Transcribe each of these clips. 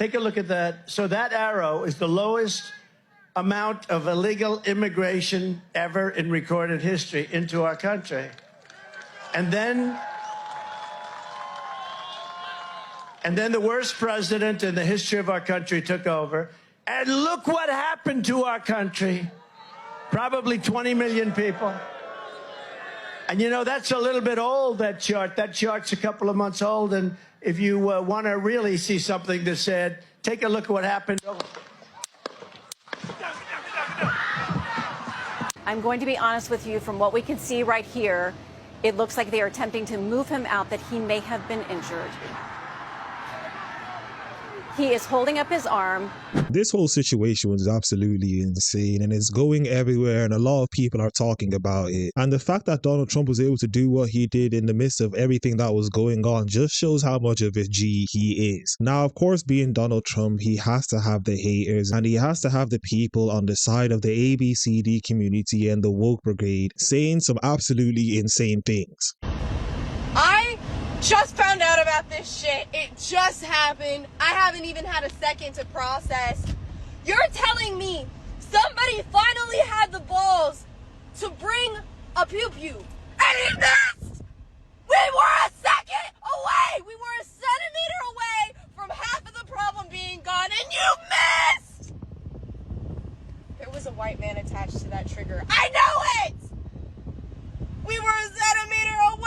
Take a look at that. So that arrow is the lowest amount of illegal immigration ever in recorded history into our country. And then the worst president in the history of our country took over. And look what happened to our country. Probably 20 million people. And you know, that's a little bit old, that chart. That chart's a couple of months old. And if you want to really see something that's said, take a look at what happened. I'm going to be honest with you, from what we can see right here, it looks like they are attempting to move him out, that he may have been injured. He is holding up his arm. This whole situation was absolutely insane, and it's going everywhere, and a lot of people are talking about it. And the fact that Donald Trump was able to do what he did in the midst of everything that was going on just shows how much of a G he is. Now, of course, being Donald Trump, he has to have the haters, and he has to have the people on the side of the ABCD community and the woke brigade saying some absolutely insane things. I just found out about this shit. It just happened. I haven't even had a second to process. You're telling me somebody finally had the balls to bring a pew-pew, and he missed! We were a second away! We were a centimeter away from half of the problem being gone, and you missed! There was a white man attached to that trigger. I know it! We were a centimeter away!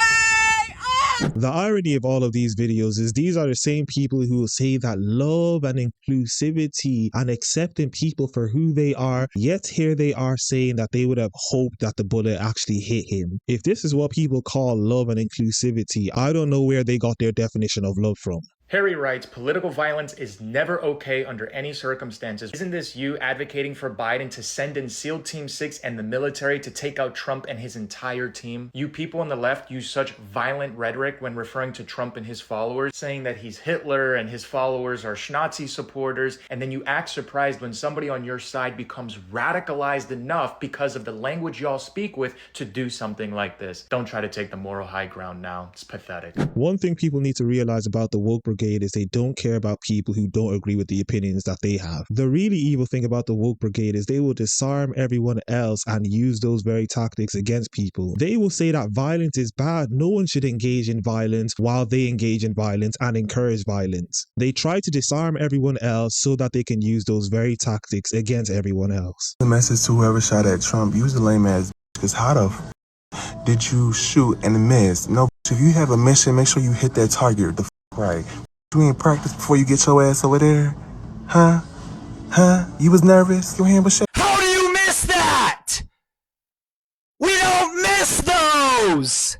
The irony of all of these videos is these are the same people who will say that love and inclusivity and accepting people for who they are, yet here they are saying that they would have hoped that the bullet actually hit him. If this is what people call love and inclusivity, I don't know where they got their definition of love from. Harry writes, political violence is never okay under any circumstances. Isn't this you advocating for Biden to send in SEAL Team 6 and the military to take out Trump and his entire team? You people on the left use such violent rhetoric when referring to Trump and his followers, saying that he's Hitler and his followers are Nazi supporters, and then you act surprised when somebody on your side becomes radicalized enough because of the language y'all speak with to do something like this. Don't try to take the moral high ground now. It's pathetic. One thing people need to realize about the woke brigade is they don't care about people who don't agree with the opinions that they have. The really evil thing about the woke brigade is they will disarm everyone else and use those very tactics against people. They will say that violence is bad. No one should engage in violence while they engage in violence and encourage violence. They try to disarm everyone else so that they can use those very tactics against everyone else. The message to whoever shot at Trump, use the lame ass because how the did you shoot and miss? No, if you have a mission, make sure you hit that target the right. You ain't practiced before you get your ass over there? Huh? You was nervous? Your hand was shaking? How do you miss that? We don't miss those!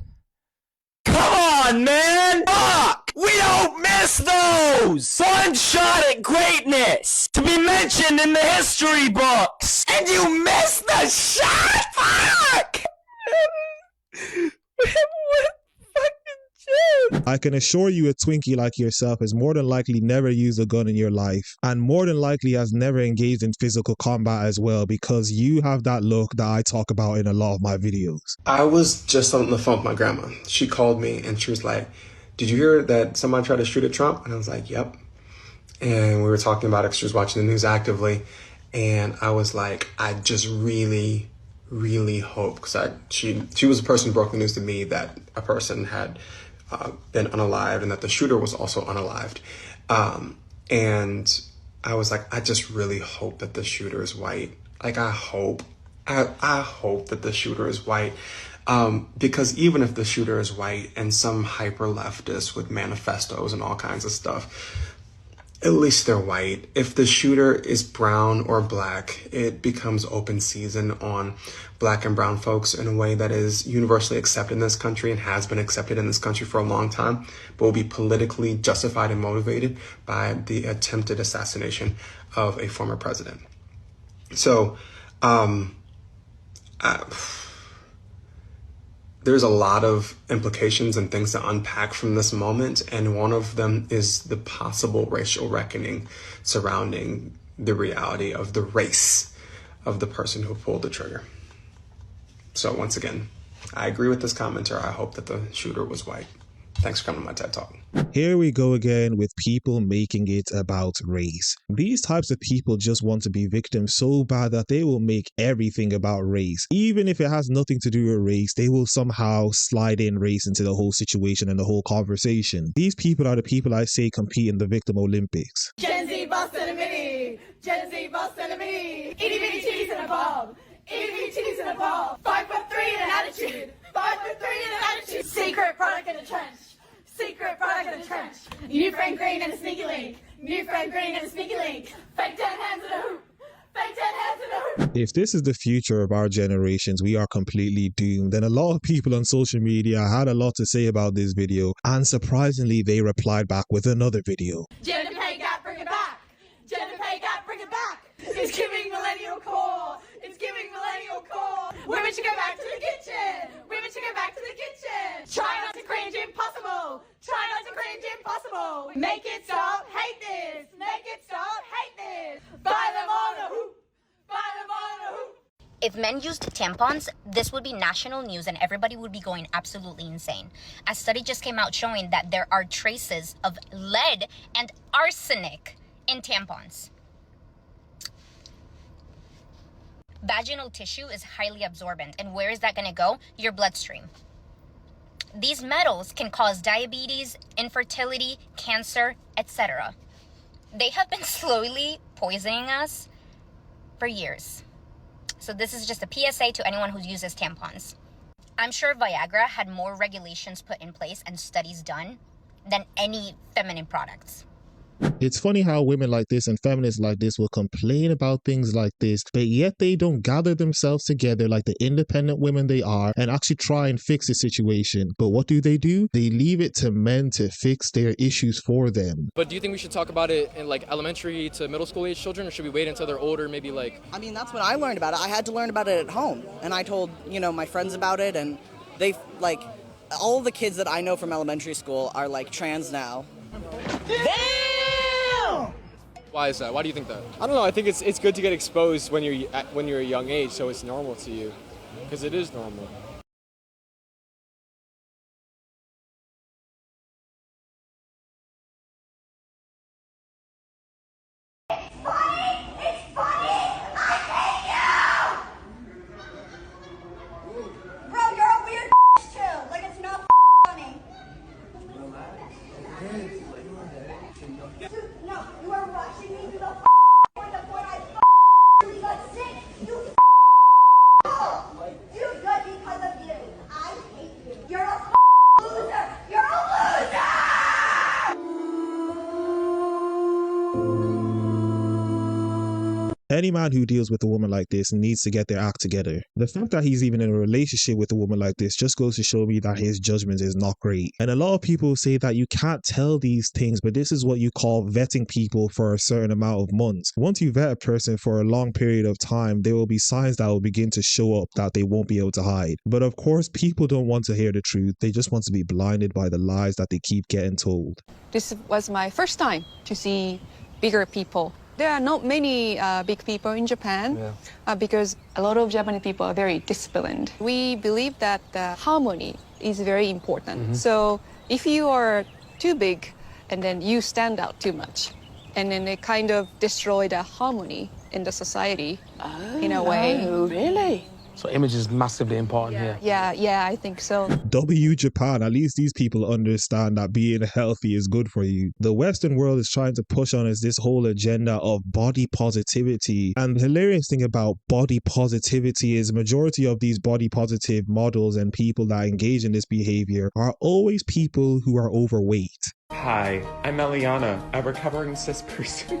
Come on, man! Fuck! We don't miss those! One shot at greatness! To be mentioned in the history books! And you missed the shot? Fuck! I can assure you a Twinkie like yourself has more than likely never used a gun in your life, and more than likely has never engaged in physical combat as well, because you have that look that I talk about in a lot of my videos. I was just on the phone with my grandma. She called me and she was like, did you hear that somebody tried to shoot at Trump? And I was like, yep. And we were talking about it. She was watching the news actively. And I was like, I just really hope, because she was the person who broke the news to me that a person had been unalived and that the shooter was also unalived. And I was like, I just really hope that the shooter is white. Like, I hope that the shooter is white. Because even if the shooter is white and some hyper leftist with manifestos and all kinds of stuff, at least they're white. If the shooter is brown or black, it becomes open season on black and brown folks in a way that is universally accepted in this country and has been accepted in this country for a long time, but will be politically justified and motivated by the attempted assassination of a former president. So, there's a lot of implications and things to unpack from this moment, and one of them is the possible racial reckoning surrounding the reality of the race of the person who pulled the trigger. So once again, I agree with this commenter. I hope that the shooter was white. Thanks for coming to my TED Talk. Here we go again with people making it about race. These types of people just want to be victims so bad that they will make everything about race. Even if it has nothing to do with race, they will somehow slide in race into the whole situation and the whole conversation. These people are the people I say compete in the Victim Olympics. Gen Z boss and a mini. Gen Z boss and a mini. Itty bitty titties and a bulb. Itty bitty titties and a bulb. 5'3" and an attitude. 5'3" and an attitude. Secret product in a trench. Secret product in a trench. New friend green and a sneaky link. New friend green and a sneaky link. Fake 10 hands in a hoop. Fake 10 hands in a hoop. If this is the future of our generations, we are completely doomed. And a lot of people on social media had a lot to say about this video, and surprisingly they replied back with another video. Gender pay gap, bring it back. Gender pay gap, bring it back. It's giving millennial core. It's giving millennial core. Women should go back to the kitchen. Women should go back to the kitchen. Try not to cringe, impossible. Try not to cringe, impossible. Make it stop, hate this. Make it stop, hate this. Buy them on a hoop. Buy them on a hoop. If men used tampons, this would be national news and everybody would be going absolutely insane. A study just came out showing that there are traces of lead and arsenic in tampons. Vaginal tissue is highly absorbent, and where is that going to go? Your bloodstream. These metals can cause diabetes, infertility, cancer, etc. They have been slowly poisoning us for years. So this is just a PSA to anyone who uses tampons. I'm sure Viagra had more regulations put in place and studies done than any feminine products. It's funny how women like this and feminists like this will complain about things like this, but yet they don't gather themselves together like the independent women they are and actually try and fix the situation. But what do? They leave it to men to fix their issues for them. But do you think we should talk about it in like elementary to middle school age children, or should we wait until they're older, maybe like... I mean, that's when I learned about it. I had to learn about it at home, and I told, my friends about it, and they, like, all the kids that I know from elementary school are, like, trans now. Why is that? Why do you think that? I don't know. I think it's good to get exposed when you're a young age, so it's normal to you, because it is normal. Any man who deals with a woman like this needs to get their act together. The fact that he's even in a relationship with a woman like this just goes to show me that his judgment is not great. And a lot of people say that you can't tell these things, but this is what you call vetting people for a certain amount of months. Once you vet a person for a long period of time, there will be signs that will begin to show up that they won't be able to hide. But of course, people don't want to hear the truth. They just want to be blinded by the lies that they keep getting told. This was my first time to see bigger people. There are not many big people in Japan because a lot of Japanese people are very disciplined. We believe that harmony is very important. So if you are too big and then you stand out too much, and then it kind of destroy the harmony in the society in a way. Oh, really? So image is massively important here. Yeah, I think so. W Japan, at least these people understand that being healthy is good for you. The Western world is trying to push on us this whole agenda of body positivity. And the hilarious thing about body positivity is majority of these body positive models and people that engage in this behavior are always people who are overweight. Hi, I'm Eliana, a recovering cis person.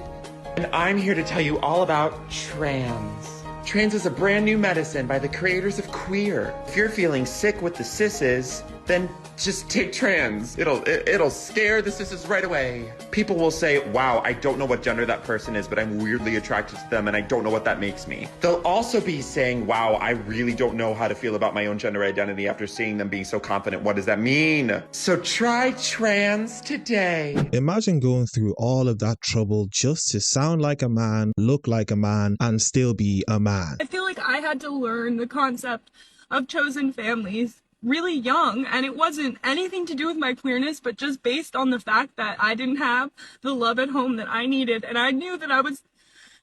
And I'm here to tell you all about trans. Trans is a brand new medicine by the creators of Queer. If you're feeling sick with the sisses, then just take trans. It'll scare the sisses right away. People will say, wow, I don't know what gender that person is, but I'm weirdly attracted to them and I don't know what that makes me. They'll also be saying, wow, I really don't know how to feel about my own gender identity after seeing them being so confident. What does that mean? So try trans today. Imagine going through all of that trouble just to sound like a man, look like a man, and still be a man. I feel like I had to learn the concept of chosen families really young, and it wasn't anything to do with my queerness, but just based on the fact that I didn't have the love at home that I needed, and I knew that I was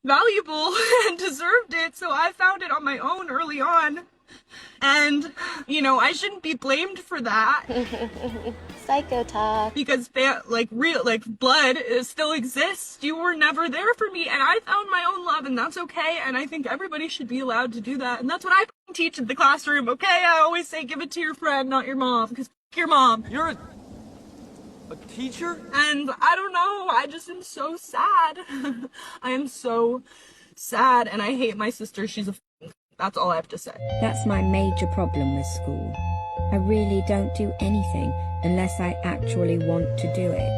valuable and deserved it, so I found it on my own early on. And, you know, I shouldn't be blamed for that. Psycho talk. Because, blood still exists. You were never there for me, and I found my own love, and that's okay, and I think everybody should be allowed to do that, and that's what I teach in the classroom, okay? I always say give it to your friend, not your mom, because your mom. You're a teacher? And I don't know, I just am so sad. I am so sad, and I hate my sister. She's a That's all I have to say. That's my major problem with school. I really don't do anything unless I actually want to do it.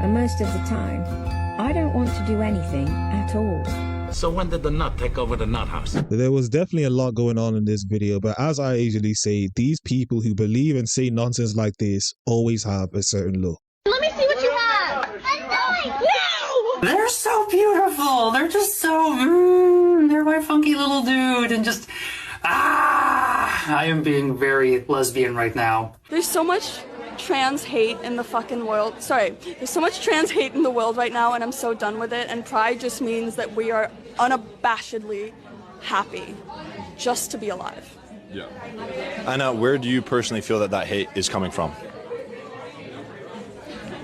And most of the time, I don't want to do anything at all. So when did the nut take over the nut house? There was definitely a lot going on in this video, but as I usually say, these people who believe and say nonsense like this always have a certain look. Let me see what you have. No! They're so beautiful. They're just so, they're my funky little dude. And just, I am being very lesbian right now. There's so much trans hate in the fucking world. There's so much trans hate in the world right now, and I'm so done with it. And pride just means that we are unabashedly happy just to be alive. Yeah. And where do you personally feel that hate is coming from?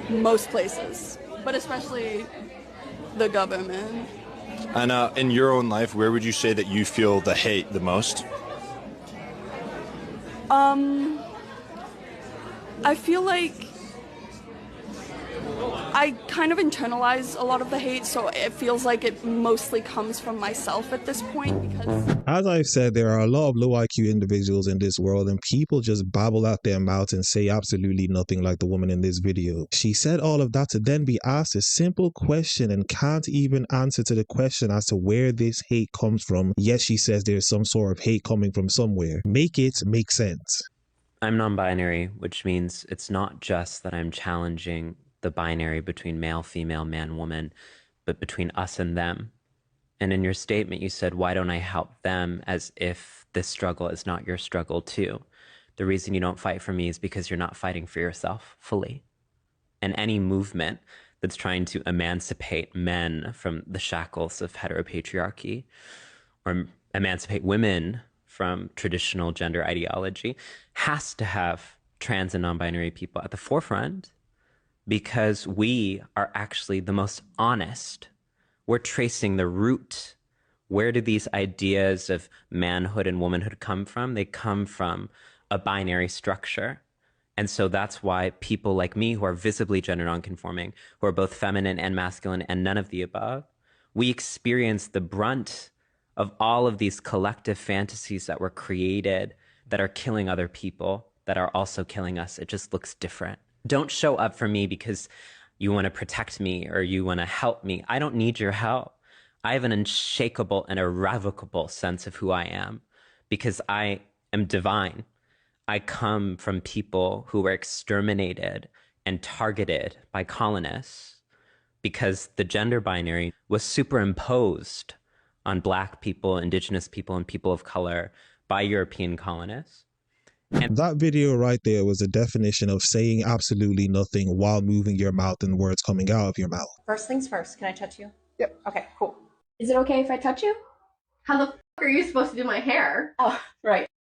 Most places, but especially the government. And in your own life, where would you say that you feel the hate the most? I feel like I kind of internalize a lot of the hate, so it feels like it mostly comes from myself at this point. Because, as I've said, there are a lot of low IQ individuals in this world, and people just babble out their mouths and say absolutely nothing, like the woman in this video. She said all of that to then be asked a simple question and can't even answer to the question as to where this hate comes from, yet she says there's some sort of hate coming from somewhere. Make it make sense. I'm non-binary, which means it's not just that I'm challenging the binary between male, female, man, woman, but between us and them. And in your statement, you said, why don't I help them, as if this struggle is not your struggle too? The reason you don't fight for me is because you're not fighting for yourself fully. And any movement that's trying to emancipate men from the shackles of heteropatriarchy, or emancipate women from traditional gender ideology, has to have trans and non-binary people at the forefront, because we are actually the most honest. We're tracing the root. Where do these ideas of manhood and womanhood come from? They come from a binary structure. And so that's why people like me, who are visibly gender nonconforming, who are both feminine and masculine and none of the above, we experience the brunt of all of these collective fantasies that were created that are killing other people, that are also killing us. It just looks different. Don't show up for me because you want to protect me or you want to help me. I don't need your help. I have an unshakable and irrevocable sense of who I am because I am divine. I come from people who were exterminated and targeted by colonists because the gender binary was superimposed on Black people, Indigenous people, and people of color by European colonists. And that video right there was the definition of saying absolutely nothing while moving your mouth and words coming out of your mouth. First things first, can I touch you? Yep. Okay, cool. is it okay if I touch you? How the f are you supposed to do my hair? Oh, right.